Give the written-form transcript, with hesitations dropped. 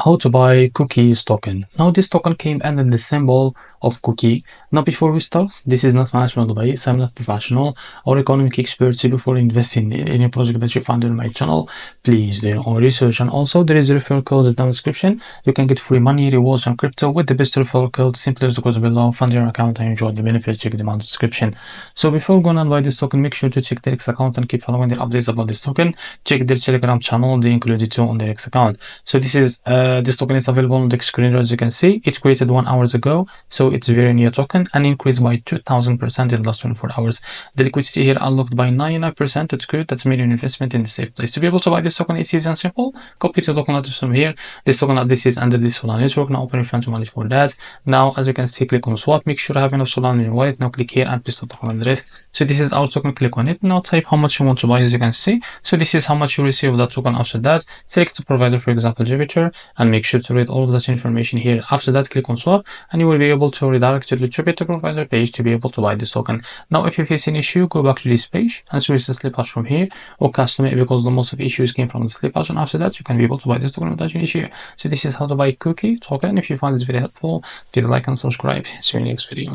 How to buy cookies token. Now this token came under the symbol of cookie. Now before we start, this is not financial advice. I'm not professional or economic expert. So before investing in any project that you find on my channel, please do your own research. And also there is a referral code down the description. You can get free money, rewards on crypto with the best referral code. Simply use the code below, fund your account and enjoy the benefits. Check them out in the description. So before going to buy this token, make sure to check the X account and keep following the updates about this token. Check their Telegram channel, they include it too on their X account. So this token is available on the screen as you can see. It created 1 hour ago, so it's a very new token and increased by 2000% in the last 24 hours. The liquidity here unlocked by 99%. That's good. That's made an investment in the safe place. To be able to buy this token, it's easy and simple. Copy the token address from here. This token address is under this Solana network. Now open your friends wallet for that. Now as you can see, click on swap. Make sure you have enough Solana in your wallet. Now click here and paste the token address. So this is our token. Click on it. Now type how much you want to buy as you can see. So this is how much you receive that token. After that, select the provider, for example Jupiter, and make sure to read all of that information here. After that, click on swap and you will be able to redirect to the Jupiter provider page to be able to buy this token. Now if you face an issue, go back to this page and switch the slip hash from here or custom it, because the most of issues came from the slip hash, and after that you can be able to buy this token without any issue. So this is how to buy cookie token. If you find this video helpful, please like and subscribe. See you in the next video.